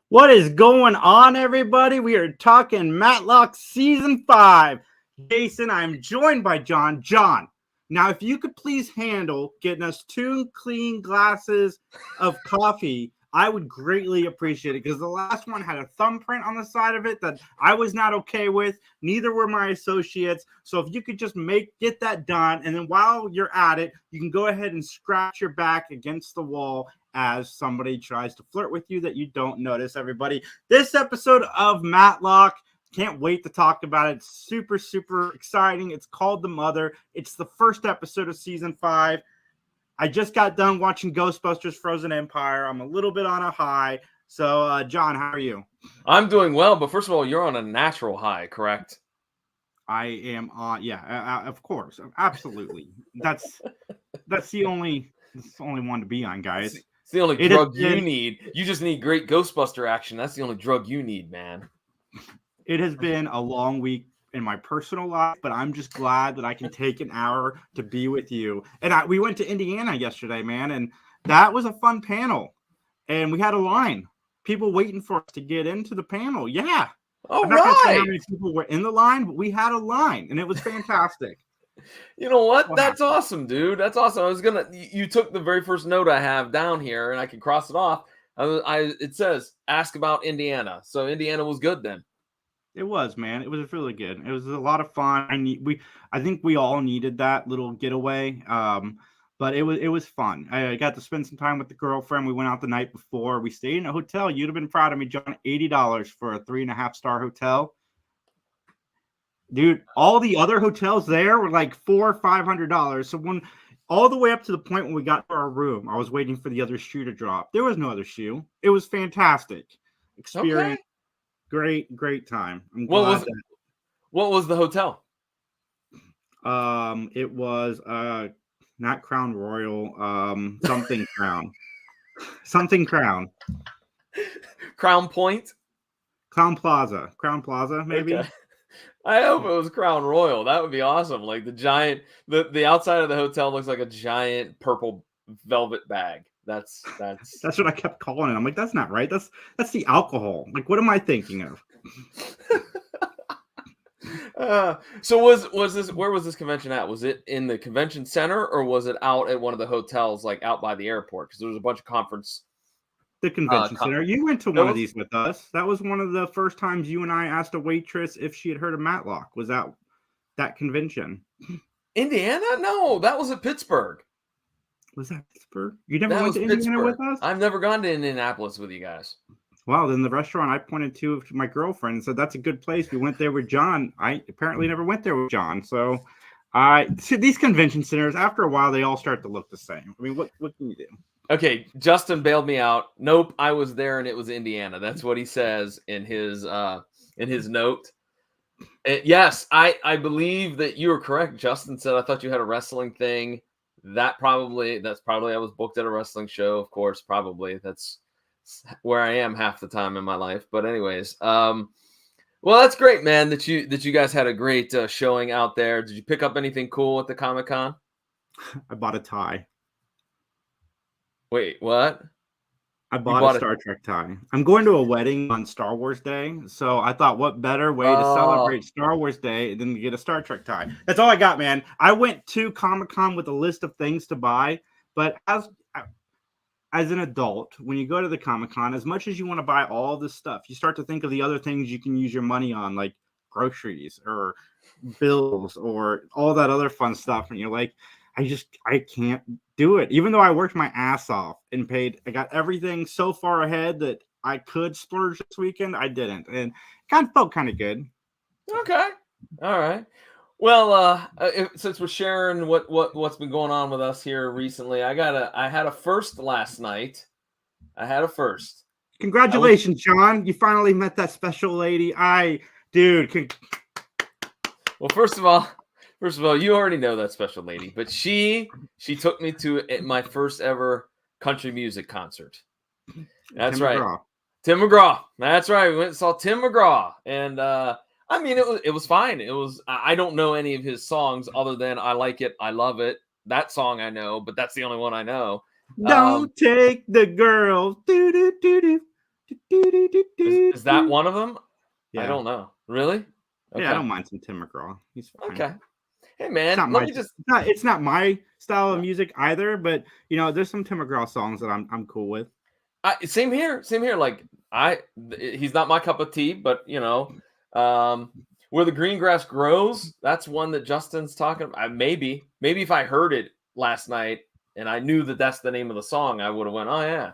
What is going on, everybody? We are talking Mattalk Season 5. Jason, I'm joined by John. John, now if you could please handle getting us 2 clean glasses of coffee, I would greatly appreciate it because the last one had a thumbprint on the side of it that I was not okay with. Neither were my associates. So if you could just get that done, and then while you're at it, you can go ahead and scratch your back against the wall as somebody tries to flirt with you that you don't notice, everybody. This episode of Mattalk, can't wait to talk about it. It's super, super exciting. It's called The Mother. It's the first episode of Season 5. I just got done watching Ghostbusters Frozen Empire. I'm a little bit on a high. So, John, how are you? I'm doing well, but first of all, you're on a natural high, correct? I am on, of course. Absolutely. That's the only one to be on, guys. It's the only drug you need. You just need great Ghostbuster action. That's the only drug you need, man. It has been a long week in my personal life, but I'm just glad that I can take an hour to be with you. And we went to Indiana yesterday, man, and that was a fun panel. And we had a line. People waiting for us to get into the panel. Yeah. I'm not going to say how many people were in the line, but we had a line, and it was fantastic. You know what? Wow. That's awesome, dude. That's awesome. You took the very first note I have down here, and I can cross it off. It says, ask about Indiana. So Indiana was good then. It was, man. It was really good. It was a lot of fun. I think we all needed that little getaway. But it was fun. I got to spend some time with the girlfriend. We went out the night before. We stayed in a hotel. You'd have been proud of me, John. $80 for a 3.5-star hotel. Dude, all the other hotels there were like $400 or $500. So when all the way up to the point when we got to our room, I was waiting for the other shoe to drop. There was no other shoe. It was fantastic experience. Okay. Great time. What was the hotel? It was not Crown Royal, something Crown. Something Crown. Crown Point? Crown Plaza, maybe. Okay. I hope it was Crown Royal. That would be awesome. Like the giant, the outside of the hotel looks like a giant purple velvet bag. That's what I kept calling it. I'm like, that's not right. That's the alcohol. Like, what am I thinking of? So was this, where was this convention at? Was it in the convention center or was it out at one of the hotels, like out by the airport? Because there was a bunch of conference. The convention center. You went to one of these with us. That was one of the first times you and I asked a waitress if she had heard of Mattalk. Was that convention? Indiana? No, that was at Pittsburgh. Was that Pittsburgh? You never went to Indiana with us? I've never gone to Indianapolis with you guys. Wow, then the restaurant I pointed to my girlfriend and said, that's a good place. We went there with John. I apparently never went there with John. So see, these convention centers, after a while, they all start to look the same. I mean, what can you do? Okay, Justin bailed me out. Nope, I was there and it was Indiana. That's what he says in his note. Yes, I believe that you were correct. Justin said, I thought you had a wrestling thing. That's probably I was booked at a wrestling show, of course, probably. That's where I am half the time in my life. But anyways, well, that's great, man, that you guys had a great showing out there. Did you pick up anything cool at the Comic-Con? I bought a tie. Wait, what? I bought a Star Trek tie. I'm going to a wedding on Star Wars Day, so I thought, what better way to celebrate Star Wars Day than to get a Star Trek tie? That's all I got, man. I went to Comic-Con with a list of things to buy, but as an adult, when you go to the Comic-Con, as much as you want to buy all this stuff, you start to think of the other things you can use your money on, like groceries or bills or all that other fun stuff, and you're like, I can't do it. Even though I worked my ass off and I got everything so far ahead that I could splurge this weekend. I didn't, and it felt kind of good. Okay, all right. Well, since we're sharing what's been going on with us here recently, I had a first last night. I had a first. Congratulations, John! You finally met that special lady. Well, first of all, you already know that special lady, but she took me to my first ever country music concert. That's right. Tim McGraw. That's right. We went and saw Tim McGraw. And I mean, it was fine. I don't know any of his songs other than I Like It, I Love It. That song I know, but that's the only one I know. Don't take the girl. Do, do, do, do. Is that one of them? Yeah. I don't know. Really? Yeah, I don't mind some Tim McGraw. He's fine. Okay. Hey It's man, not let my me just it's not my style of music either, but there's some Tim McGraw songs that I'm cool with. Same here. Same here. Like he's not my cup of tea, but where the green grass grows, that's one that Justin's talking about. Maybe if I heard it last night and I knew that that's the name of the song, I would have went, oh yeah.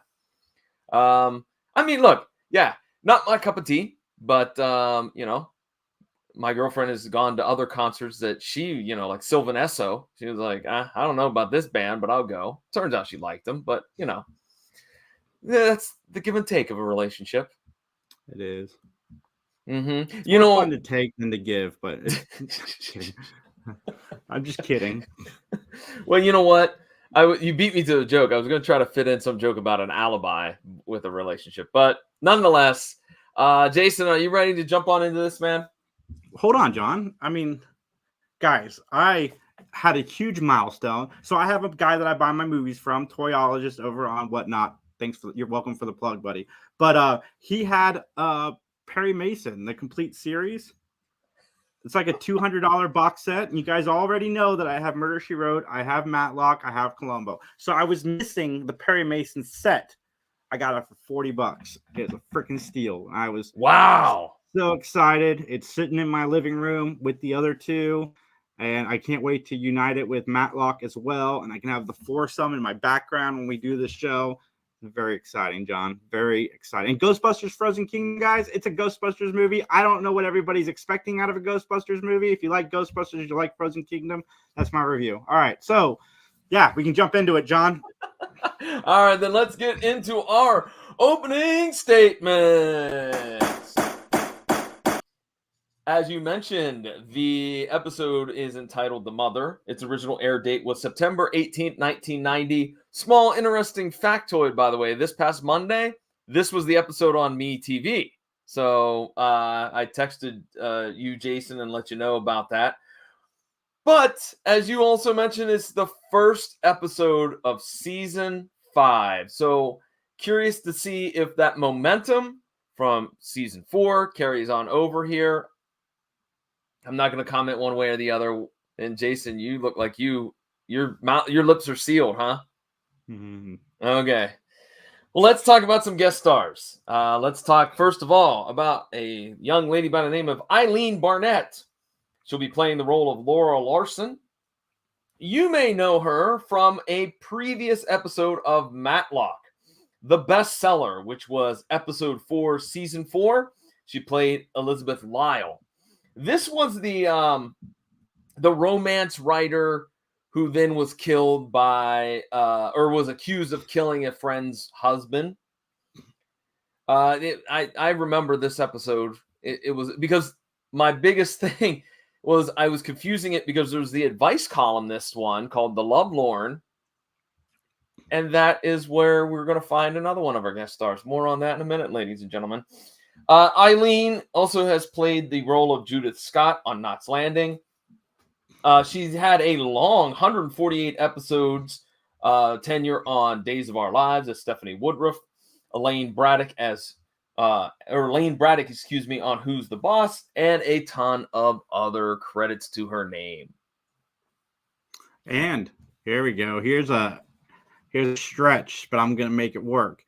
I mean, look, yeah, not my cup of tea, but my girlfriend has gone to other concerts that she, like Sylvan Esso. She was like, I don't know about this band, but I'll go. Turns out she liked them, but that's the give and take of a relationship. It is. Mm-hmm. It's more fun to take than to give, but I'm just kidding. Well, you know what? You beat me to the joke. I was going to try to fit in some joke about an alibi with a relationship, but nonetheless, Jason, are you ready to jump on into this, man? Hold on, John. I mean, guys, I had a huge milestone. So I have a guy that I buy my movies from, Toyologist over on Whatnot. You're welcome for the plug, buddy. But he had Perry Mason, the complete series. It's like a $200 box set. And you guys already know that I have Murder, She Wrote, I have Matlock, I have Columbo. So I was missing the Perry Mason set. I got it for $40. It's a freaking steal. I was so excited. It's sitting in my living room with the other two. And I can't wait to unite it with Matlock as well. And I can have the foursome in my background when we do this show. Very exciting, John. Very exciting. And Ghostbusters Frozen Kingdom, guys, it's a Ghostbusters movie. I don't know what everybody's expecting out of a Ghostbusters movie. If you like Ghostbusters, you like Frozen Kingdom, that's my review. All right. So, yeah, we can jump into it, John. All right, then let's get into our opening statements. As you mentioned, the episode is entitled The Mother. Its original air date was September 18th, 1990. Small, interesting factoid, by the way. This past Monday, this was the episode on MeTV. So I texted you, Jason, and let you know about that. But as you also mentioned, it's the first episode of season 5. So curious to see if that momentum from season 4 carries on over here. I'm not going to comment one way or the other. And Jason, you look like your lips are sealed, huh? Mm-hmm. Okay. Well, let's talk about some guest stars. Let's talk first of all about a young lady by the name of Eileen Barnett. She'll be playing the role of Laura Larson. You may know her from a previous episode of Matlock, the bestseller, which was episode 4, season 4. She played Elizabeth Lyle. This was the romance writer who then was killed by or was accused of killing a friend's husband. I remember this episode. It was because my biggest thing was I was confusing it because there was the advice columnist one called The Lovelorn. And that is where we're going to find another one of our guest stars. More on that in a minute, ladies and gentlemen. Eileen also has played the role of Judith Scott on Knots Landing. She's had a long 148 episodes tenure on Days of Our Lives as Stephanie Woodruff. Elaine Braddock on Who's the Boss, and a ton of other credits to her name. And here we go. Here's a stretch, but I'm going to make it work.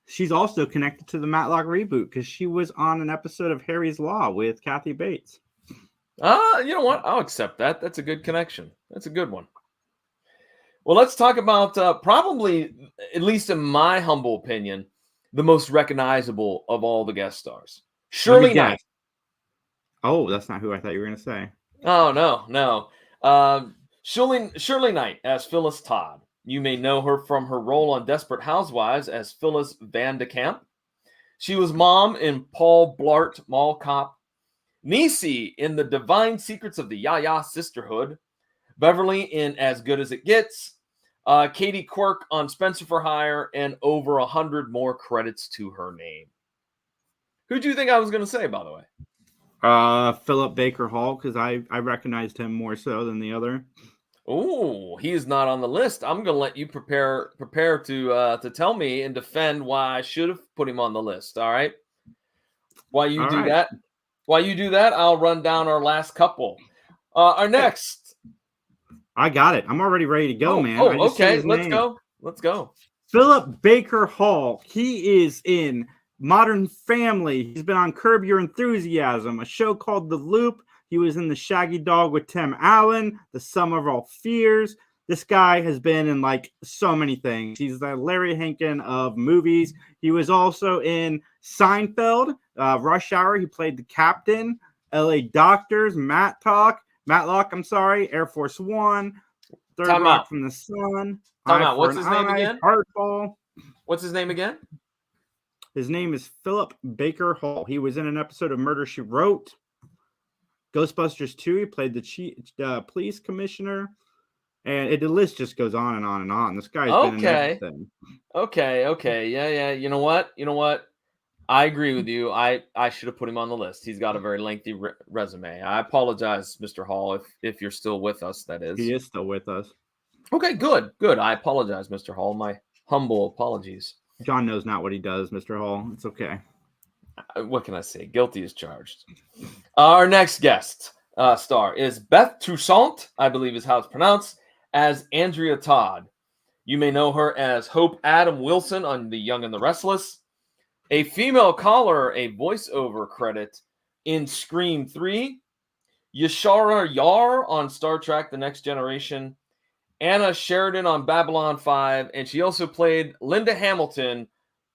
She's also connected to the Matlock reboot because she was on an episode of Harry's Law with Kathy Bates. You know what? I'll accept that. That's a good connection. That's a good one. Well, let's talk about probably, at least in my humble opinion, the most recognizable of all the guest stars. Shirley Knight. Oh, that's not who I thought you were going to say. Oh, no. Shirley Knight as Phyllis Todd. You may know her from her role on Desperate Housewives as Phyllis Van de Kamp. She was Mom in Paul Blart Mall Cop. Niecy in The Divine Secrets of the Yaya Sisterhood. Beverly in As Good as It Gets. Katie Quirk on Spencer for Hire, and over 100 more credits to her name. Who do you think I was going to say, by the way? Philip Baker Hall, because I recognized him more so than the other. Oh, he is not on the list. I'm gonna let you prepare to tell me and defend why I should have put him on the list. All right. While you All do right. that, I'll run down our last couple. Our next. I got it. I'm already ready to go, man. I just said Okay. his Let's name. go. Let's go. Philip Baker Hall. He is in Modern Family. He's been on Curb Your Enthusiasm, a show called The Loop. He was in The Shaggy Dog with Tim Allen, The Sum of All Fears. This guy has been in like so many things. He's the Larry Hankin of movies. He was also in Seinfeld, Rush Hour. He played the captain, LA Doctors, Mattalk, Air Force One, Third Time Rock out. from the Sun. Time out. What's his name again? Hardball. What's his name again? His name is Philip Baker Hall. He was in an episode of Murder, She Wrote. Ghostbusters 2, he played the police commissioner. And the list just goes on and on and on. This guy's been in everything. Okay. Yeah. You know what? I agree with you. I should have put him on the list. He's got a very lengthy resume. I apologize, Mr. Hall, if you're still with us, that is. He is still with us. Okay, good. I apologize, Mr. Hall. My humble apologies. John knows not what he does, Mr. Hall. It's okay. What can I say? Guilty as charged. Our next guest star is Beth Toussaint, I believe is how it's pronounced, as Andrea Todd. You may know her as Hope Adam Wilson on The Young and the Restless, a female caller, a voiceover credit in Scream 3, Yashara Yar on Star Trek The Next Generation, Anna Sheridan on Babylon 5, and she also played Linda Hamilton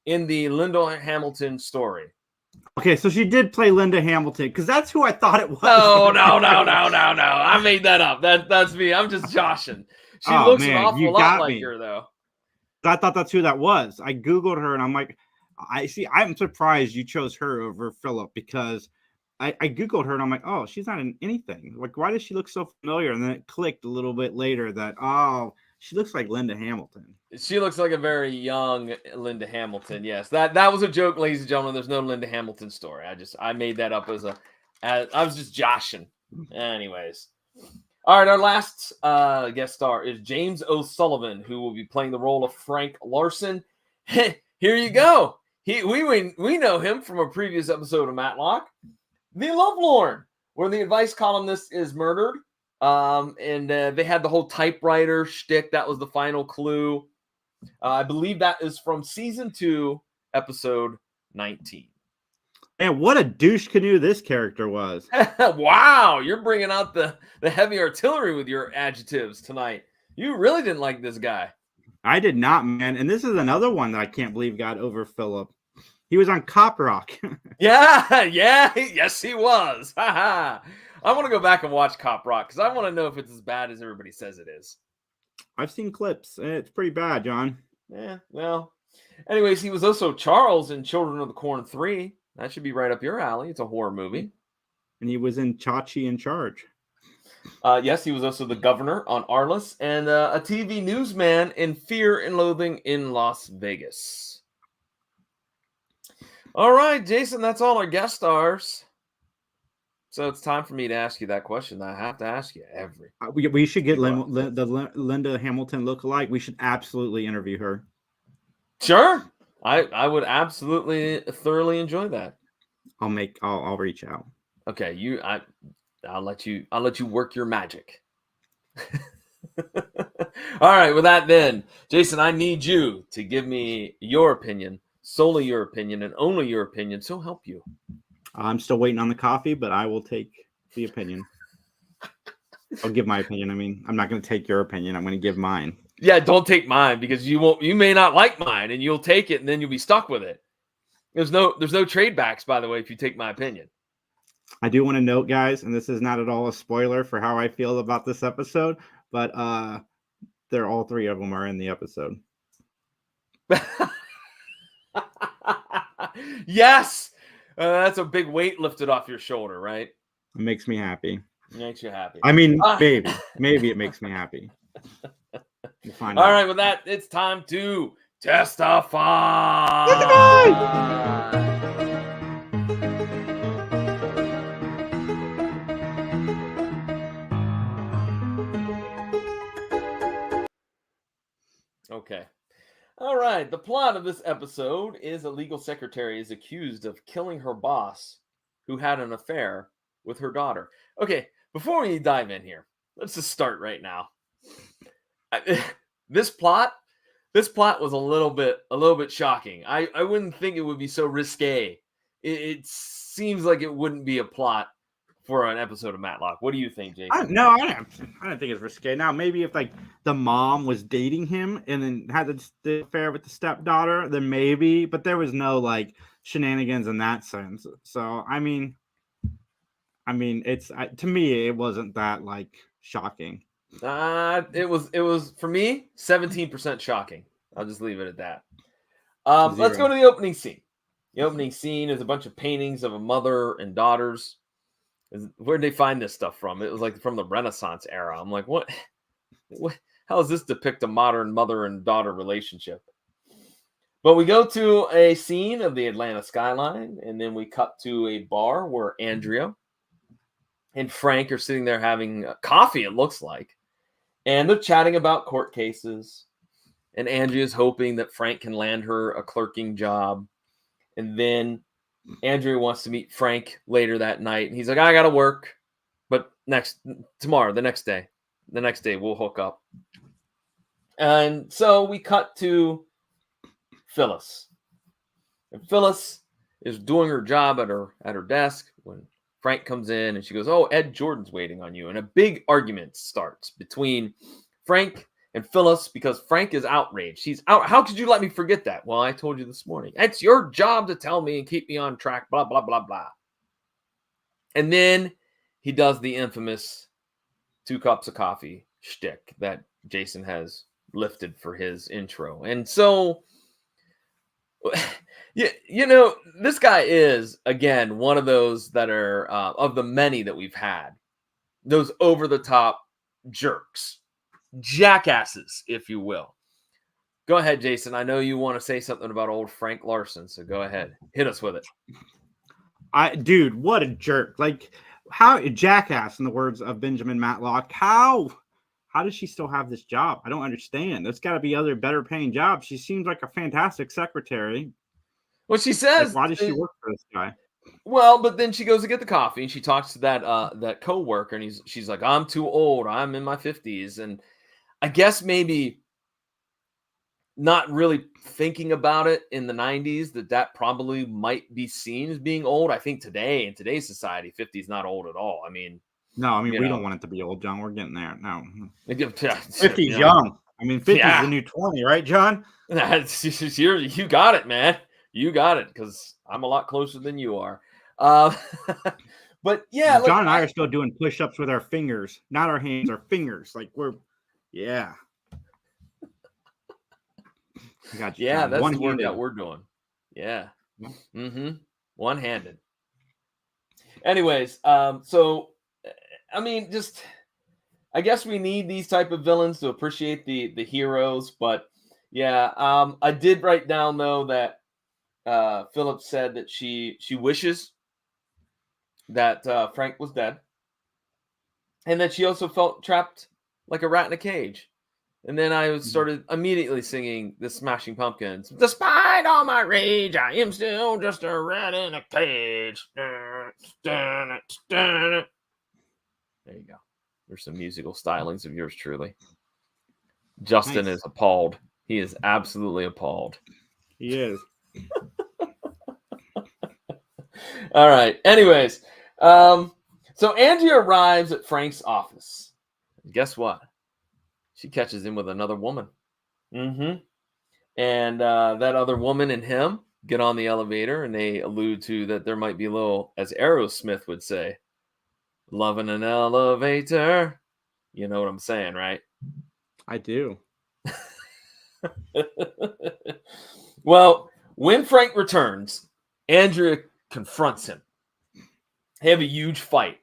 in the Linda Hamilton story. Okay, so she did play Linda Hamilton, because that's who I thought it was. No. I made that up. That's me. I'm just joshing. She looks an awful lot like her, though. I thought that's who that was. I Googled her, and I'm like, I'm surprised you chose her over Philip, because I Googled her, and I'm like, oh, she's not in anything. Like, why does she look so familiar? And then it clicked a little bit later that, oh, she looks like Linda Hamilton. She looks like a very young Linda Hamilton. Yes, that was a joke, ladies and gentlemen. There's no Linda Hamilton story. I made that up I was just joshing. Anyways, all right. Our last guest star is James O'Sullivan, who will be playing the role of Frank Larson. Here you go. We know him from a previous episode of Matlock, The Lovelorn, where the advice columnist is murdered. And they had the whole typewriter shtick. That was the final clue. I believe that is from season 2, episode 19. And what a douche canoe this character was. Wow, you're bringing out the heavy artillery with your adjectives tonight. You really didn't like this guy. I did not, man. And this is another one that I can't believe got over Philip. He was on Cop Rock. Yeah, yes, he was. I want to go back and watch Cop Rock because I want to know if it's as bad as everybody says it is. I've seen clips. It's pretty bad, John. Yeah, well. Anyways, he was also Charles in Children of the Corn 3. That should be right up your alley. It's a horror movie. And he was in Chachi in Charge. Yes, he was also the governor on Arliss and a TV newsman in Fear and Loathing in Las Vegas. All right, Jason, that's all our guest stars. So it's time for me to ask you that question that I have to ask you every. We should get the Linda Hamilton look-alike. We should absolutely interview her. Sure, I would absolutely thoroughly enjoy that. I'll reach out. Okay, I'll let you work your magic. All right, with that then, Jason, I need you to give me your opinion, solely your opinion, and only your opinion. So help you. I'm still waiting on the coffee, but I will take the opinion. I'll give my opinion. I mean, I'm not going to take your opinion. I'm going to give mine. Yeah, don't take mine because you may not like mine and you'll take it and then you'll be stuck with it. There's no trade backs, by the way, if you take my opinion. I do want to note, guys, and this is not at all a spoiler for how I feel about this episode, but they're all three of them are in the episode. Yes. That's a big weight lifted off your shoulder, right? It makes me happy. It makes you happy. I mean, maybe it makes me happy. We'll find All out. right, with that, it's time to testify. Okay. All right. The plot of this episode is a legal secretary is accused of killing her boss who had an affair with her daughter. Okay, before we dive in here, let's just start right now. This plot was a little bit shocking. I wouldn't think it would be so risque. It seems like it wouldn't be a plot for an episode of Matlock. What do you think, Jason? I don't think it's risque. Now, maybe if like the mom was dating him and then had the affair with the stepdaughter, then maybe. But there was no like shenanigans in that sense. So I mean, it's to me it wasn't that like shocking. It was for me 17% shocking. I'll just leave it at that. Let's go to the opening scene. The opening scene is a bunch of paintings of a mother and daughters. Where did they find this stuff from? It was like from the Renaissance era. I'm like, what? How does this depict a modern mother and daughter relationship? But we go to a scene of the Atlanta skyline, and then we cut to a bar where Andrea and Frank are sitting there having coffee, it looks like. And they're chatting about court cases. And Andrea's hoping that Frank can land her a clerking job. And then Andrea wants to meet Frank later that night. And he's like, I got to work. But tomorrow, the next day we'll hook up. And so we cut to Phyllis. And Phyllis is doing her job at her desk when Frank comes in and she goes, oh, Ed Jordan's waiting on you. And a big argument starts between Frank and Phyllis because Frank is outraged. He's out. How could you let me forget that? Well, I told you this morning. It's your job to tell me and keep me on track, blah, blah, blah, blah. And then he does the infamous 2 cups of coffee shtick that Jason has lifted for his intro. And so, you know, this guy is, again, one of those that are, of the many that we've had, those over-the-top jerks. Jackasses, if you will. Go ahead, Jason. I know you want to say something about old Frank Larson, so go ahead. Hit us with it. Dude, what a jerk. Like, how a jackass, in the words of Benjamin Matlock. How does she still have this job? I don't understand. There's got to be other better paying jobs. She seems like a fantastic secretary. Well, she says, like, why does she work for this guy? Well, but then she goes to get the coffee and she talks to that coworker and she's like, I'm too old. I'm in my 50s. And I guess maybe not really thinking about it in the 90s that probably might be seen as being old. I think today, in today's society, 50 is not old at all. I mean, no, we don't want it to be old, John. We're getting there. No. 50 is young. I mean, 50 is the new 20, right, John? You got it, man. You got it, because I'm a lot closer than you are. But yeah, John and I are still doing push-ups with our fingers, not our hands, our fingers. Like yeah. I got you, yeah, John. that's the work that we're doing. Yeah. Mm-hmm. One-handed. Anyways, so I mean, I guess we need these type of villains to appreciate the heroes. But yeah, I did write down though that Philip said that she wishes that Frank was dead, and that she also felt trapped like a rat in a cage. And then I started immediately singing the Smashing Pumpkins. Despite all my rage, I am still just a rat in a cage. There you go. There's some musical stylings of yours truly. Justin is appalled. He is absolutely appalled. He is. All right. Anyways, so Andrea arrives at Frank's office. Guess what? She catches him with another woman. Mm-hmm. And that other woman and him get on the elevator, and they allude to that there might be a little, as Aerosmith would say, love in an elevator. You know what I'm saying, right? I do. Well, when Frank returns, Andrea confronts him. They have a huge fight.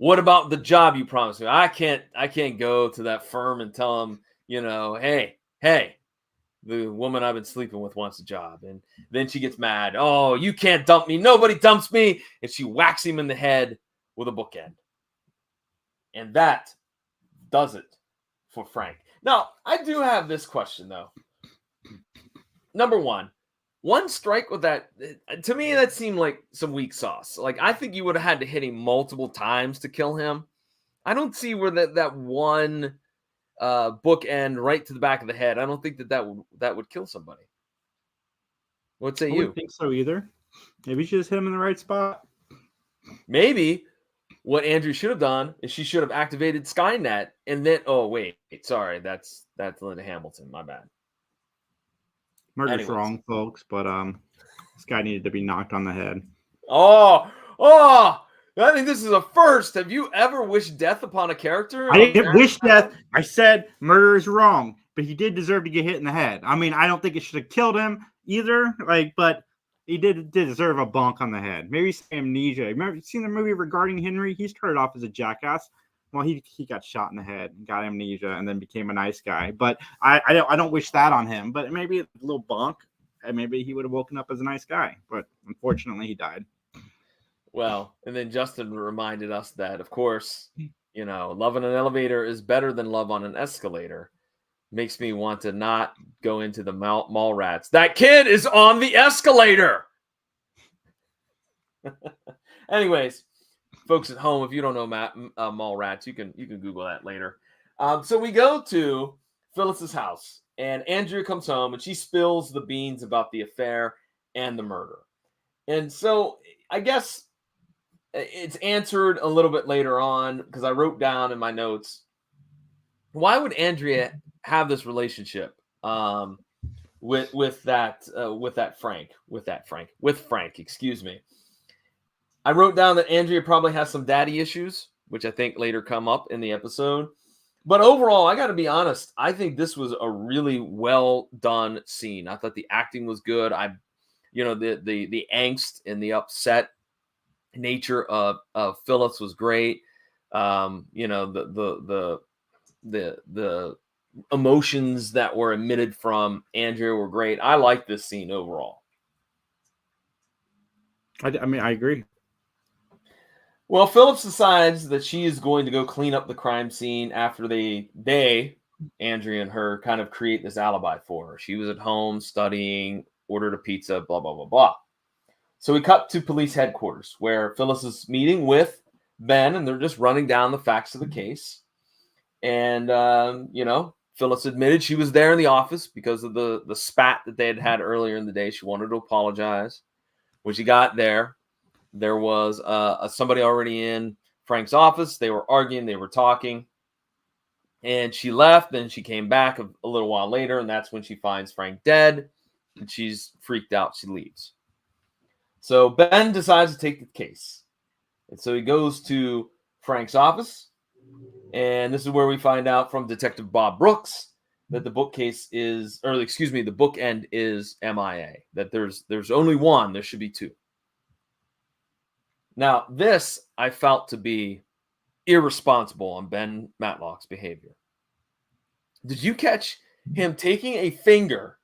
What about the job you promised me? I can't go to that firm and tell them, hey, the woman I've been sleeping with wants a job. And then she gets mad. Oh, you can't dump me. Nobody dumps me. And she whacks him in the head with a bookend. And that does it for Frank. Now, I do have this question, though. number one strike with that, to me, that seemed like some weak sauce. Like, I think you would have had to hit him multiple times to kill him. I don't see where that one bookend right to the back of the head. I don't think that would kill somebody. What say I you? wouldn't think so either. Maybe she just hit him in the right spot. Maybe what Andrea should have done is she should have activated Skynet and then. Oh wait, sorry, that's Linda Hamilton. My bad. Murder's Anyways. wrong, folks, but this guy needed to be knocked on the head. Oh! I think this is a first. Have you ever wished death upon a character? I didn't wish death. I said murder is wrong, but he did deserve to get hit in the head. I mean, I don't think it should have killed him either. But he did deserve a bonk on the head. Maybe some amnesia. Remember, you seen the movie Regarding Henry? He started off as a jackass. Well, he got shot in the head, got amnesia, and then became a nice guy. But I don't wish that on him. But maybe a little bonk, and maybe he would have woken up as a nice guy. But unfortunately, he died. Well, and then Justin reminded us that, of course, love on an elevator is better than love on an escalator. Makes me want to not go into the mall rats. That kid is on the escalator. Anyways, folks at home, if you don't know mall rats, you can Google that later. So we go to Phyllis's house, and Andrea comes home, and she spills the beans about the affair and the murder. And so I guess it's answered a little bit later on because I wrote down in my notes, why would Andrea have this relationship with Frank? Excuse me. I wrote down that Andrea probably has some daddy issues, which I think later come up in the episode. But overall, I got to be honest, I think this was a really well done scene. I thought the acting was good. The angst and the upset nature of Phyllis was great. The emotions that were emitted from Andrea were great. I like this scene overall. I mean, I agree. Well, Phillips decides that she is going to go clean up the crime scene after Andrea and her, kind of create this alibi for her. She was at home studying, ordered a pizza, blah, blah, blah, blah. So we cut to police headquarters where Phyllis is meeting with Ben, and they're just running down the facts of the case. And, Phyllis admitted she was there in the office because of the spat that they had earlier in the day. She wanted to apologize. When she got there was somebody already in Frank's office. They were arguing. They were talking. And she left. Then she came back a little while later, and that's when she finds Frank dead. And she's freaked out. She leaves. So Ben decides to take the case. And so he goes to Frank's office. And this is where we find out from Detective Bob Brooks that the bookend is MIA. That there's only one. There should be two. Now, this I felt to be irresponsible on Ben Mattalk's behavior. Did you catch him taking a finger,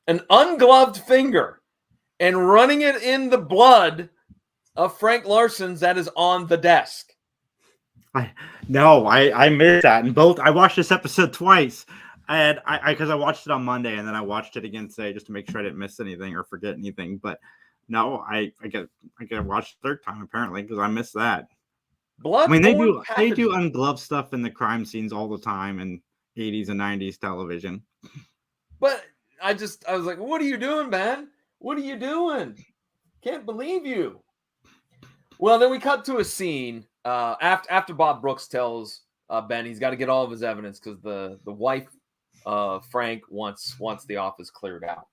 an ungloved finger, and running it in the blood of Frank Larson's that is on the desk? I missed that. And I watched this episode twice. And because I watched it on Monday and then I watched it again today just to make sure I didn't miss anything or forget anything. But no, I got to watch the third time apparently because I missed that. I mean, they do ungloved stuff in the crime scenes all the time in 80s and 90s television. But I was like, what are you doing, man? What are you doing? Can't believe you. Well, then we cut to a scene after Bob Brooks tells Ben he's got to get all of his evidence because the wife of Frank wants the office cleared out.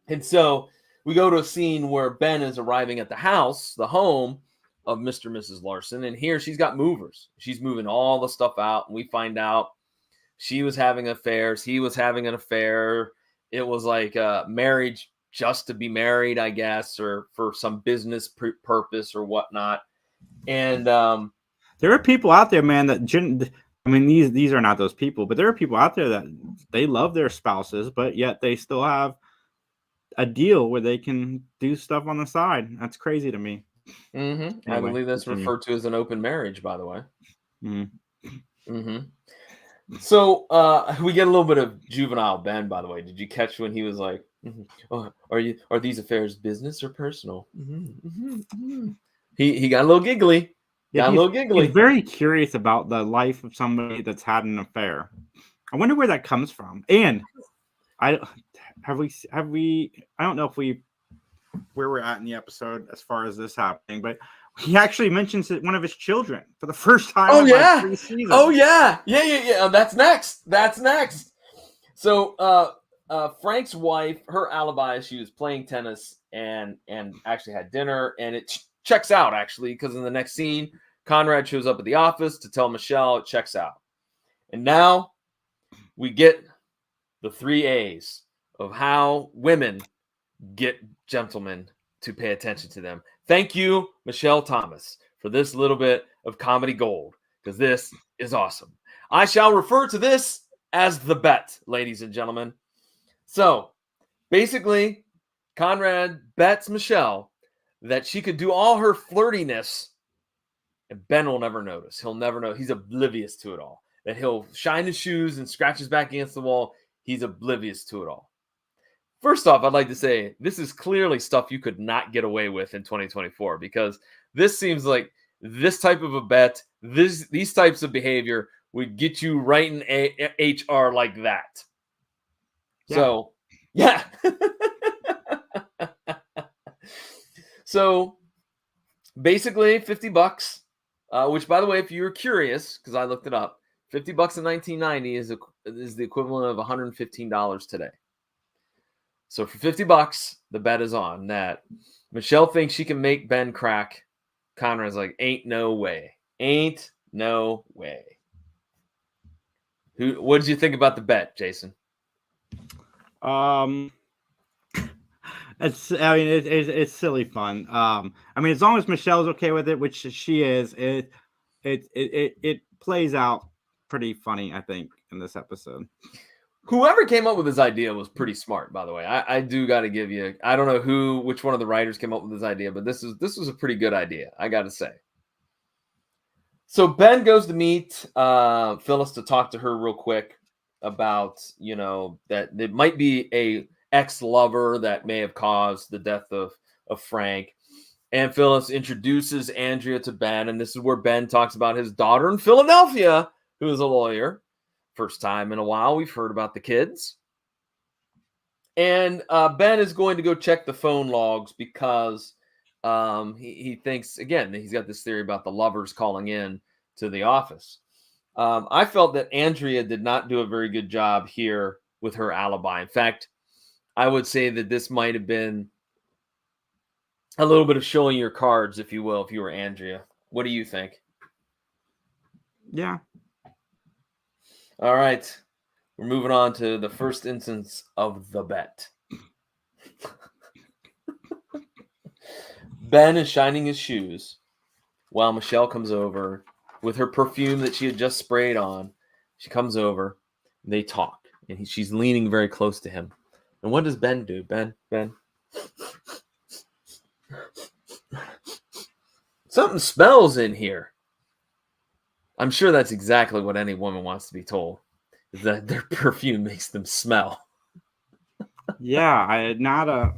And so we go to a scene where Ben is arriving at the house, the home of Mr. and Mrs. Larson. And here she's got movers. She's moving all the stuff out. And we find out she was having affairs. He was having an affair. It was like marriage just to be married, I guess, or for some business purpose or whatnot. And there are people out there, man, these are not those people, but there are people out there that they love their spouses, but yet they still have a deal where they can do stuff on the side. That's crazy to me. Mm-hmm. Anyway, I believe that's referred to as an open marriage, by the way. Mm-hmm. Mm-hmm. So we get a little bit of juvenile Ben, by the way. Did you catch when he was like, Are these affairs business or personal? He got a little giggly. Yeah, he's very curious about the life of somebody that's had an affair. I wonder where that comes from. And I don't know where we're at in the episode as far as this happening, but he actually mentions that one of his children for the first time in like 3 seasons. Oh yeah. That's next. So Frank's wife, her alibi is she was playing tennis and actually had dinner, and it checks out actually, because in the next scene Conrad shows up at the office to tell Michelle it checks out. And now we get the 3 A's of how women get gentlemen to pay attention to them. Thank you, Michelle Thomas, for this little bit of comedy gold, because this is awesome. I shall refer to this as the bet, ladies and gentlemen. So basically, Conrad bets Michelle that she could do all her flirtiness and Ben will never notice. He'll never know. He's oblivious to it all. That he'll shine his shoes and scratch his back against the wall. He's oblivious to it all. First off, I'd like to say this is clearly stuff you could not get away with in 2024, because this seems like this type of a bet, these types of behavior would get you right in HR like that. Yeah. So, yeah. So, basically, $50, which, by the way, if you're curious, because I looked it up, $50 in 1990 is the equivalent of $115 today. So for $50, the bet is on that Michelle thinks she can make Ben crack. Conrad's like, ain't no way. Ain't no way. What did you think about the bet, Jason? It's silly fun. As long as Michelle's okay with it, which she is, it plays out pretty funny, I think, in this episode. Whoever came up with this idea was pretty smart, by the way. I do got to give you, I don't know which one of the writers came up with this idea, but this was a pretty good idea, I got to say. So Ben goes to meet Phyllis to talk to her real quick about, that it might be a ex-lover that may have caused the death of Frank. And Phyllis introduces Andrea to Ben, and this is where Ben talks about his daughter in Philadelphia, who is a lawyer. First time in a while we've heard about the kids. And Ben is going to go check the phone logs because he thinks, again, he's got this theory about the lovers calling in to the office. I felt that Andrea did not do a very good job here with her alibi. In fact, I would say that this might have been a little bit of showing your cards, if you will, if you were Andrea. What do you think? Yeah. All right. We're moving on to the first instance of the bet. Ben is shining his shoes while Michelle comes over with her perfume that she had just sprayed on. She comes over, and they talk, and she's leaning very close to him. And what does Ben do? Ben. Something smells in here. I'm sure that's exactly what any woman wants to be told, is that their perfume makes them smell. Yeah, not a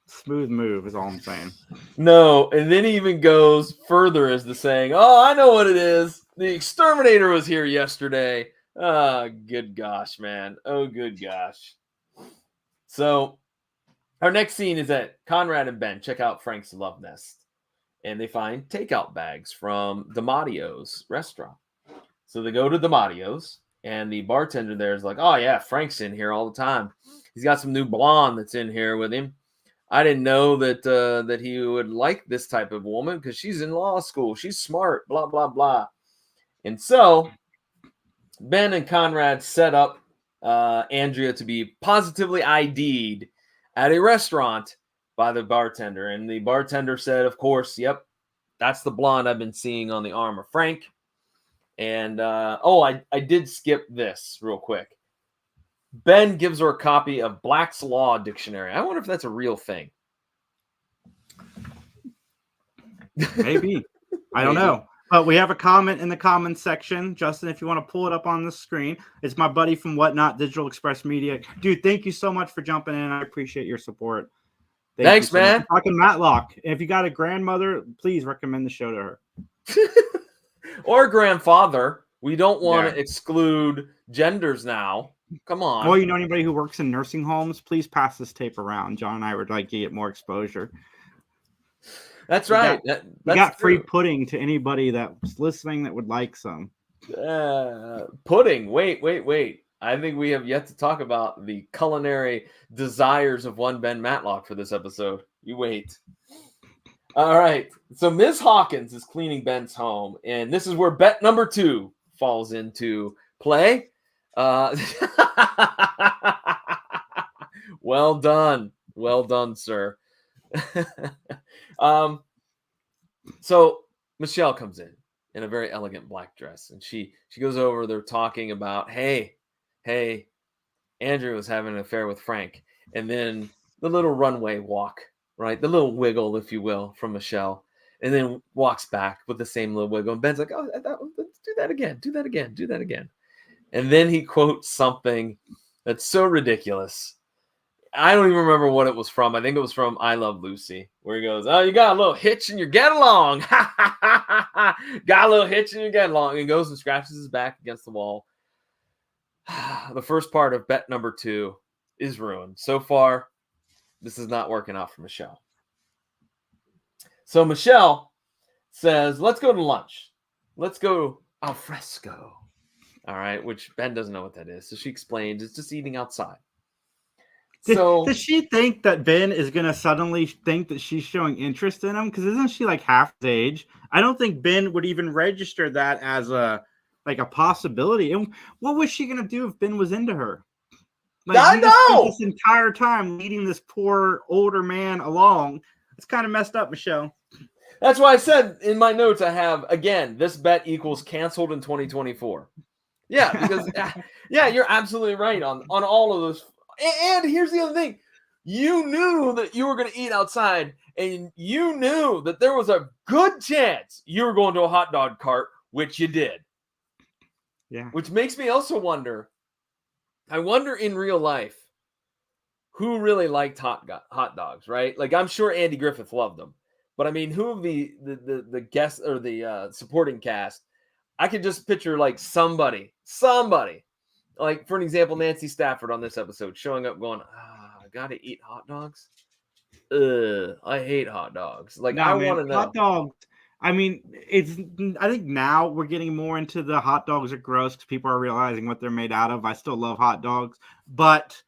smooth move is all I'm saying. No, and then he even goes further as to saying, oh, I know what it is. The exterminator was here yesterday. Oh, good gosh, man. Oh, good gosh. So our next scene is that Conrad and Ben check out Frank's Love Nest, and they find takeout bags from DiMattio's restaurant. So they go to DiMattio's, and the bartender there is like, oh, yeah, Frank's in here all the time. He's got some new blonde that's in here with him. I didn't know that he would like this type of woman because she's in law school. She's smart, blah, blah, blah. And so Ben and Conrad set up Andrea to be positively ID'd at a restaurant by the bartender. And the bartender said, of course, yep, that's the blonde I've been seeing on the arm of Frank. And, I did skip this real quick. Ben gives her a copy of Black's Law Dictionary. I wonder if that's a real thing. Maybe. I don't know. But we have a comment in the comments section. Justin, if you want to pull it up on the screen, it's my buddy from Whatnot Digital Express Media. Dude, thank you so much for jumping in. I appreciate your support. Thanks, man. Much. Talking Mattalk. If you got a grandmother, please recommend the show to her. Or grandfather. We don't want to exclude genders now. Come on. Or you know anybody who works in nursing homes, please pass this tape around. John and I would like to get more exposure. That's right. We got free pudding to anybody that's listening that would like some. Pudding. Wait. I think we have yet to talk about the culinary desires of one Ben Mattalk for this episode. You wait. All right. So Ms. Hawkins is cleaning Ben's home, and this is where bet number 2 falls into play. Well done, sir. So Michelle comes in a very elegant black dress, and she goes over. They're talking about, hey, Andrew was having an affair with Frank, and then the little runway walk, right, the little wiggle, if you will, from Michelle, and then walks back with the same little wiggle. And Ben's like, oh, let's do that again. And then he quotes something that's so ridiculous. I don't even remember what it was from. I think it was from I Love Lucy, where he goes, oh, you got a little hitch in your get along. Got a little hitch in your get along. And he goes and scratches his back against the wall. The first part of bet number 2 is ruined. So far, this is not working out for Michelle. So Michelle says, let's go to lunch. Let's go al fresco. All right, which Ben doesn't know what that is. So she explains it's just eating outside. So does she think that Ben is going to suddenly think that she's showing interest in him? Because isn't she like half his age? I don't think Ben would even register that as a possibility. And what was she going to do if Ben was into her? Like, I know! This entire time leading this poor older man along. It's kind of messed up, Michelle. That's why I said in my notes I have, again, this bet equals canceled in 2024. Yeah, because, yeah, you're absolutely right on all of those. And here's the other thing. You knew that you were going to eat outside, and you knew that there was a good chance you were going to a hot dog cart, which you did. Yeah. Which makes me also wonder, I wonder in real life, who really liked hot dogs, right? Like, I'm sure Andy Griffith loved them. But, I mean, who of the guests or the supporting cast, I could just picture, like, somebody, like, for an example, Nancy Stafford on this episode showing up going, I got to eat hot dogs? I hate hot dogs. Like, I want to know. Hot dogs, I mean, I think now we're getting more into the hot dogs are gross because people are realizing what they're made out of. I still love hot dogs. But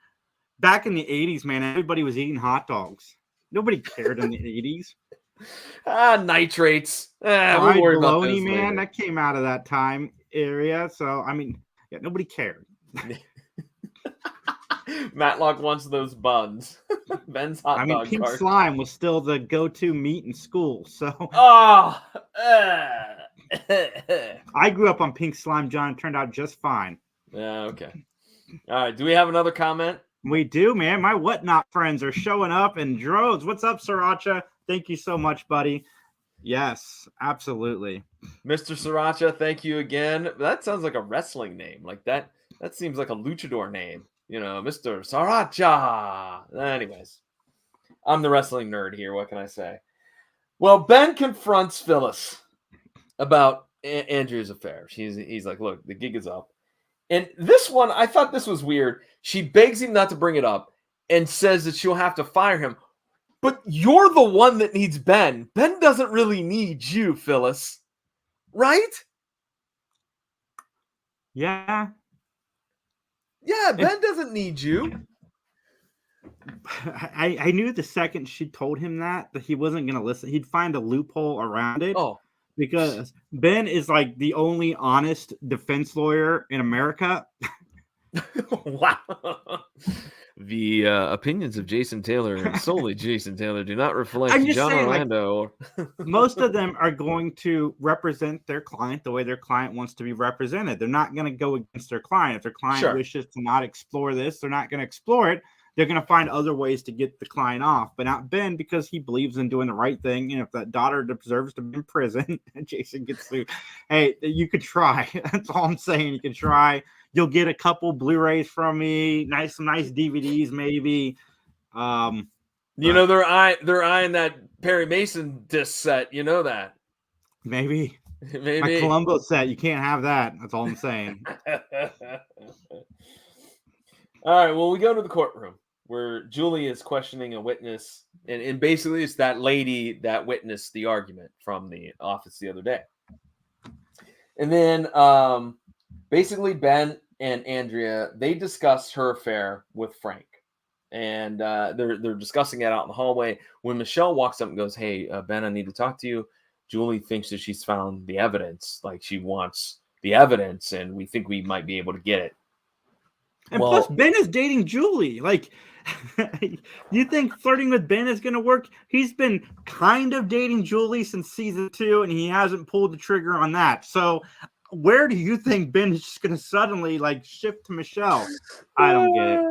back in the 80s, man, everybody was eating hot dogs. Nobody cared in the 80s. Nitrates. We'll worry about this man, later. That came out of that time area. So, I mean, yeah, nobody cared. Mattalk wants those buns. Ben's hot dog pink cart. slime was still the go-to meat in school. So I grew up on pink slime, John. It turned out just fine. Yeah, okay. All right. Do we have another comment? We do, man. My Whatnot friends are showing up in droves. What's up, Sriracha? Thank you so much, buddy. Yes, absolutely. Mr. Sriracha, thank you again. That sounds like a wrestling name. Like that seems like a luchador name. You know, Mr. Sriracha. Anyways, I'm the wrestling nerd here. What can I say? Well, Ben confronts Phyllis about Andrew's affair. He's like, look, the gig is up. And this one, I thought this was weird. She begs him not to bring it up and says that she'll have to fire him. But you're the one that needs Ben. Ben doesn't really need you, Phyllis. Right? Yeah. Yeah, Ben doesn't need you. I knew the second she told him that he wasn't going to listen. He'd find a loophole around it. Oh. Because Ben is like the only honest defense lawyer in America. Wow. The opinions of Jason Taylor and solely Jason Taylor do not reflect John Orlando. Like, most of them are going to represent their client the way their client wants to be represented. They're not going to go against their client. If their client wishes to not explore this, they're not going to explore it. they're going to find other ways to get the client off, but not Ben, because he believes in doing the right thing. And if that daughter deserves to be in prison, Jason gets sued. Hey, you could try. That's all I'm saying. You can try. You'll get a couple Blu-rays from me, some nice DVDs, maybe. You know, they're eyeing that Perry Mason disc set. You know that. Maybe. Maybe. My Columbo set. You can't have that. That's all I'm saying. All right. Well, we go to the courtroom where Julie is questioning a witness. And basically it's that lady that witnessed the argument from the office the other day. And then basically Ben and Andrea, they discuss her affair with Frank. And they're discussing it out in the hallway when Michelle walks up and goes, "Hey, Ben, I need to talk to you." Julie thinks that she's found the evidence, like she wants the evidence, and we think we might be able to get it. And plus, Ben is dating Julie. Like, you think flirting with Ben is going to work? He's been kind of dating Julie since season 2, and he hasn't pulled the trigger on that. So, where do you think Ben is just going to suddenly shift to Michelle? I don't get it.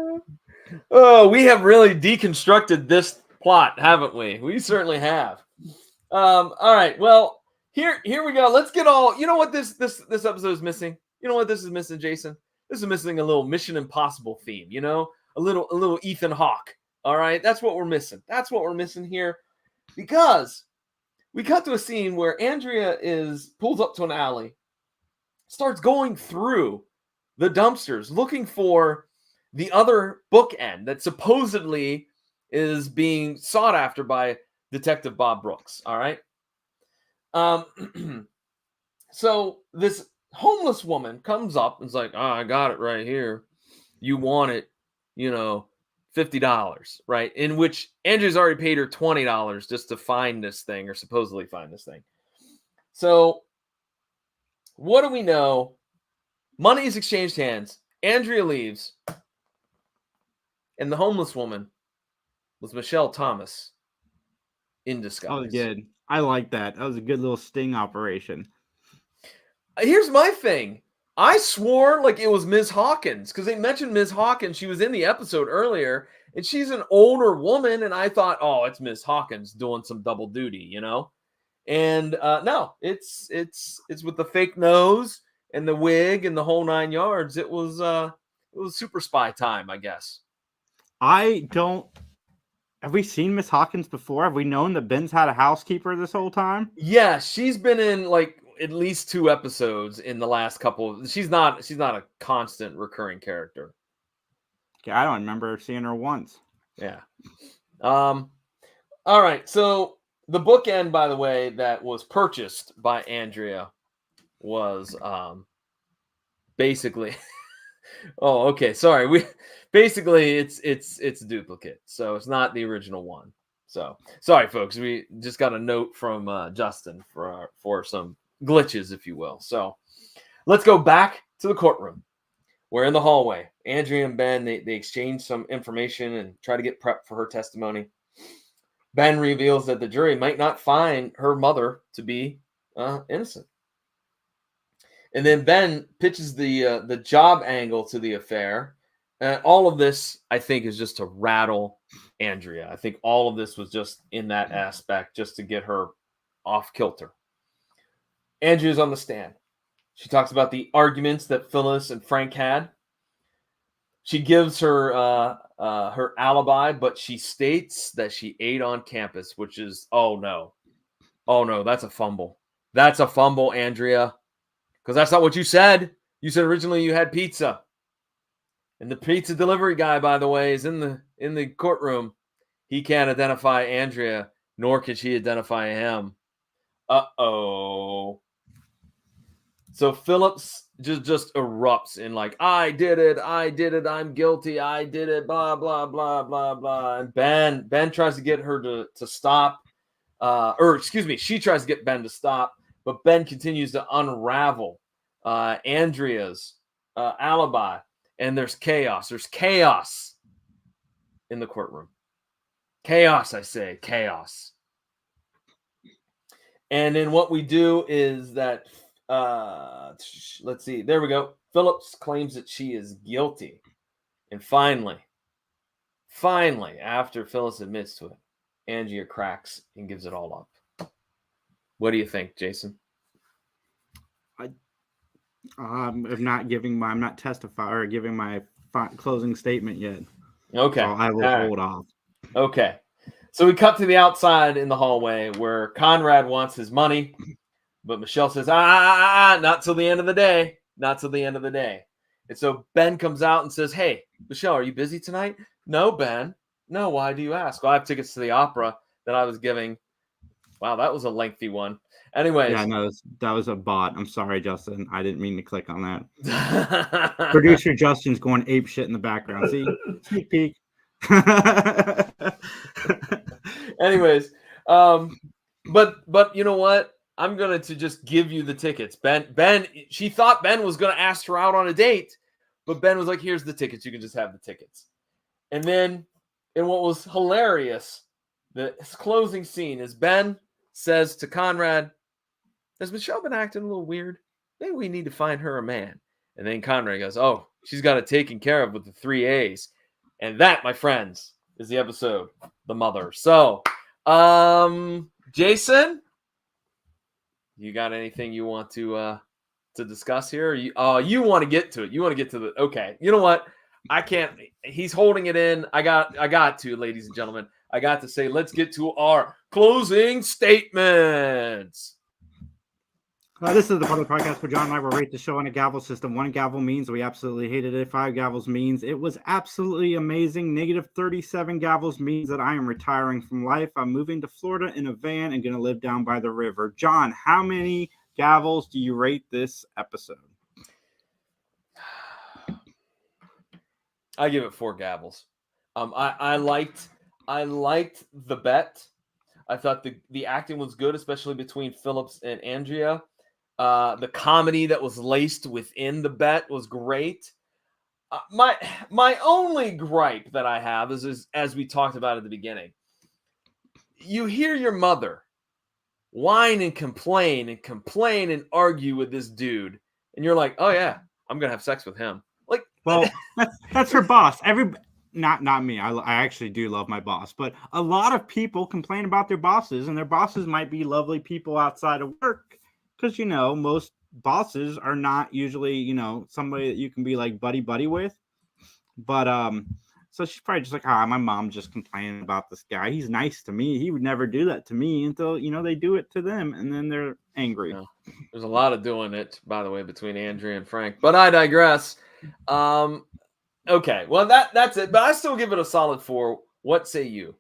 Oh, we have really deconstructed this plot, haven't we? We certainly have. All right. Well, here we go. Let's get all. You know what this episode is missing? You know what this is missing, Jason? This is missing a little Mission Impossible theme. You know, a little Ethan Hawke. All right, that's what we're missing. That's what we're missing here, because we cut to a scene where Andrea pulls up to an alley, starts going through the dumpsters looking for the other bookend that supposedly is being sought after by Detective Bob Brooks. All right. So this homeless woman comes up and is like, "Oh, I got it right here. You want it, $50, right?" In which Andrew's already paid her $20 just to find this thing, or supposedly find this thing. So what do we know? Money is exchanged hands. Andrea leaves. And the homeless woman was Michelle Thomas in disguise. Oh, good. I like that. That was a good little sting operation. Here's my thing. I swore like it was Ms. Hawkins, because they mentioned Ms. Hawkins. She was in the episode earlier, and she's an older woman, and I thought, oh, it's Ms. Hawkins doing some double duty, And no, it's with the fake nose and the wig and the whole 9 yards. It was super spy time, I guess. Have we seen Miss Hawkins before? Have we known that Ben's had a housekeeper this whole time? Yeah, she's been in at least 2 episodes in the last couple. She's not a constant recurring character. Okay, I don't remember seeing her once. Yeah. All right. So the bookend, by the way, that was purchased by Andrea was basically. Oh, okay. Sorry. Basically it's a duplicate, so it's not the original one. So sorry, folks. We just got a note from Justin for some glitches, if you will. So let's go back to the courtroom. We're in the hallway. Andrea and Ben they exchange some information and try to get prepped for her testimony. Ben reveals that the jury might not find her mother to be innocent. And then Ben pitches the job angle to the affair. All of this, I think, is just to rattle Andrea. I think all of this was just in that aspect, just to get her off kilter. Andrea's on the stand. She talks about the arguments that Phyllis and Frank had. She gives her alibi, but she states that she ate on campus, which is, oh no, that's a fumble. That's a fumble, Andrea. Because that's not what you said. You said originally you had pizza. And the pizza delivery guy, by the way, is in the courtroom. He can't identify Andrea, nor can she identify him. Uh-oh. So Phillips just erupts in I did it, I'm guilty, I did it, blah, blah, blah, blah, blah. And Ben tries to get her to stop. She tries to get Ben to stop. But Ben continues to unravel Andrea's alibi, and there's chaos. There's chaos in the courtroom. Chaos, I say, chaos. And then what we do is that, let's see, there we go. Phillips claims that she is guilty. And finally, finally, after Phyllis admits to it, Andrea cracks and gives it all up. What do you think, Jason? I'm not testifying or giving my closing statement yet. Okay. So I will hold off. Okay. So we cut to the outside in the hallway where Conrad wants his money, but Michelle says, not till the end of the day. Not till the end of the day. And so Ben comes out and says, hey, Michelle, are you busy tonight? No, Ben. No, why do you ask? Well, I have tickets to the opera that I was giving. Wow, that was a lengthy one. Anyways. Yeah, no, that was a bot. I'm sorry, Justin. I didn't mean to click on that. Producer Justin's going ape shit in the background. See? Sneak peek. Anyways, but you know what? I'm going to just give you the tickets. Ben, she thought Ben was going to ask her out on a date, but Ben was like, here's the tickets. You can just have the tickets. And then, in what was hilarious, the closing scene is Ben says to Conrad, has Michelle been acting a little weird? Maybe we need to find her a man. And then Conrad goes, oh, she's got it taken care of with the 3 A's. And that, my friends, is the episode, The Mother. So, Jason, you got anything you want to discuss here? You want to get to it. You want to get to the, okay. You know what? I can't, he's holding it in. I got to, ladies and gentlemen, I got to say, let's get to our closing statements. This is the part of the podcast where John and I will rate the show on a gavel system. 1 gavel means we absolutely hated it. 5 gavels means it was absolutely amazing. -37 gavels means that I am retiring from life. I'm moving to Florida in a van and going to live down by the river. John, how many gavels do you rate this episode? I give it 4 gavels. I liked the bet. I thought the acting was good, especially between Phillips and Andrea. The comedy that was laced within the bet was great. My only gripe that I have is, as we talked about at the beginning, you hear your mother whine and complain and argue with this dude, and you're like, oh yeah, I'm gonna have sex with him. Like, well, that's her boss. Not me. I actually do love my boss, but a lot of people complain about their bosses, and their bosses might be lovely people outside of work. Because, most bosses are not usually, somebody that you can be like buddy with. But so she's probably just like, my mom just complaining about this guy. He's nice to me. He would never do that to me until, they do it to them. And then they're angry. Yeah. There's a lot of doing it, by the way, between Andrea and Frank. But I digress. Okay. Well, that's it. But I still give it a solid 4. What say you?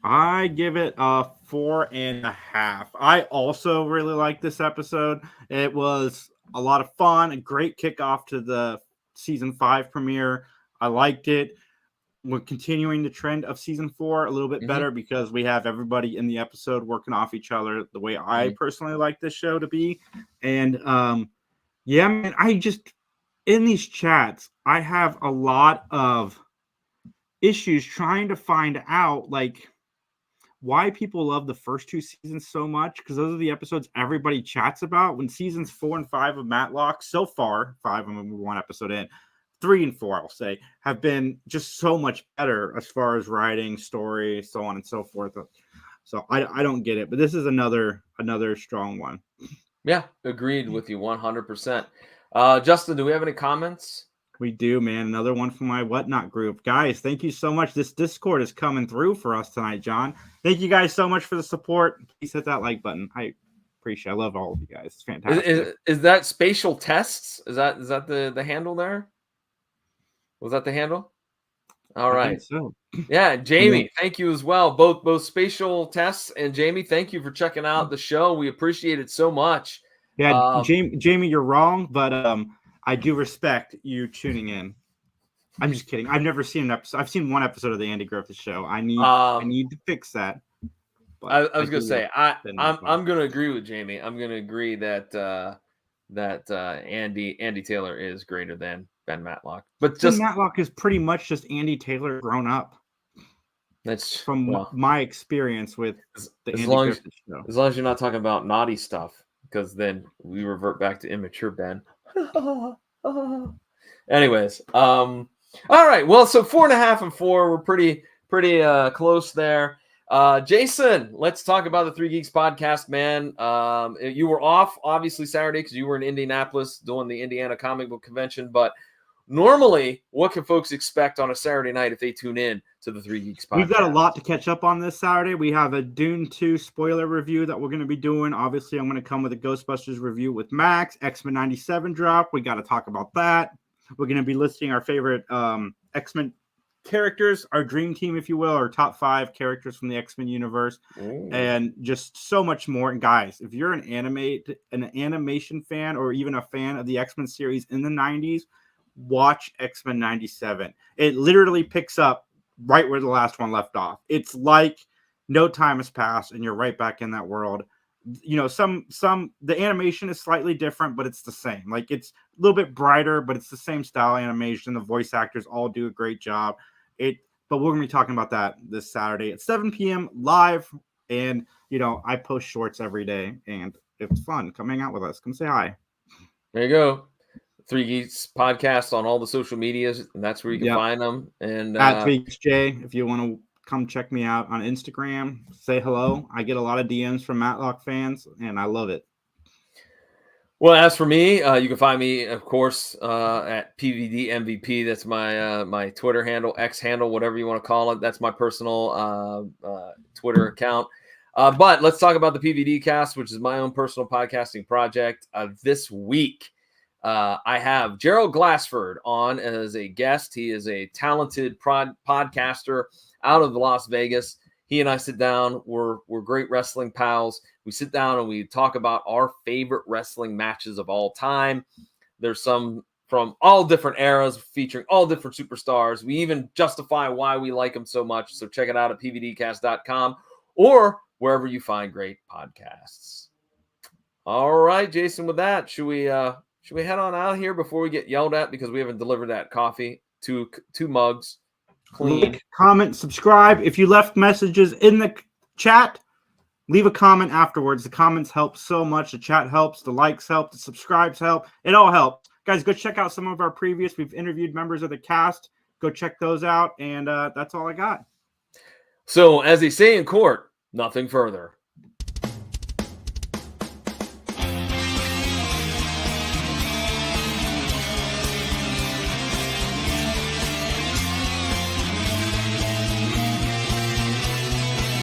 I give it a 4.5. I also really like this episode. It was a lot of fun, a great kickoff to the season 5 premiere. I liked it. We're continuing the trend of season 4 a little bit better because we have everybody in the episode working off each other the way I personally like this show to be. And yeah, man, in these chats, I have a lot of issues trying to find out why people love the first 2 seasons so much, because those are the episodes everybody chats about. When seasons 4 and 5 of Mattalk, so far, 5 of them were 1 episode in, 3 and 4, I'll say, have been just so much better as far as writing, story, so on and so forth. So I don't get it, but this is another strong one. Yeah, agreed with you 100%. Justin, do we have any comments? We do, man. Another one from my Whatnot group. Guys, thank you so much. This Discord is coming through for us tonight, John. Thank you guys so much for the support. Please hit that like button. I appreciate it. I love all of you guys. It's fantastic. Is that Spatial Tests? Is that the handle there? Was that the handle? All right. I think so. Yeah, Jamie, thank you as well. Both Spatial Tests and Jamie, thank you for checking out the show. We appreciate it so much. Yeah, Jamie, you're wrong, but I do respect you tuning in. I'm just kidding. I've never seen an episode. I've seen 1 episode of the Andy Griffith Show. I need to fix that. But I was going to say I'm going to agree with Jamie. I'm going to agree that Andy Taylor is greater than Ben Mattalk. But Ben Mattalk is pretty much just Andy Taylor grown up. That's from my experience with the Andy Griffith Show. As long as you're not talking about naughty stuff, because then we revert back to immature Ben. Anyways, All right. Well, so 4.5 and 4, we're pretty close there. Jason, let's talk about the Three Geeks podcast, man. You were off obviously Saturday because you were in Indianapolis doing the Indiana Comic Book Convention, but normally, what can folks expect on a Saturday night if they tune in to the Three Geeks podcast? We've got a lot to catch up on this Saturday. We have a Dune 2 spoiler review that we're going to be doing. Obviously, I'm going to come with a Ghostbusters review with Max. X-Men 97 drop. We got to talk about that. We're going to be listing our favorite X-Men characters, our dream team, if you will, our top 5 characters from the X-Men universe, and just so much more. And guys, if you're an animation fan or even a fan of the X-Men series in the 90s, watch X-Men 97. It literally picks up right where the last one left off. It's like no time has passed and you're right back in that world. You know, the animation is slightly different, but it's the same. Like, it's a little bit brighter, but it's the same style animation. The voice actors all do a great job. But we're gonna be talking about that this Saturday at 7 p.m. live. And you know, I post shorts every day, and it's fun. Come hang out with us. Come say hi. There you go. Three Geeks podcast on all the social medias, and that's where you can find them. And at 3geeksj, if you want to come check me out on Instagram, say hello. I get a lot of DMs from Mattalk fans, and I love it. Well, as for me, you can find me, of course, at PVDMVP. That's my Twitter handle, X handle, whatever you want to call it. That's my personal Twitter account. But let's talk about the PVDcast, which is my own personal podcasting project. This week, I have Gerald Glassford on as a guest. He is a talented podcaster out of Las Vegas. He and I sit down. We're great wrestling pals. We sit down and we talk about our favorite wrestling matches of all time. There's some from all different eras featuring all different superstars. We even justify why we like them so much. So check it out at pvdcast.com or wherever you find great podcasts. All right, Jason, with that, should we head on out here before we get yelled at because we haven't delivered that coffee? Two mugs. Clean. Like, comment, subscribe. If you left messages in the chat, leave a comment afterwards. The comments help so much. The chat helps. The likes help. The subscribes help. It all helps. Guys, go check out some of our previous. We've interviewed members of the cast. Go check those out. And that's all I got. So, as they say in court, nothing further.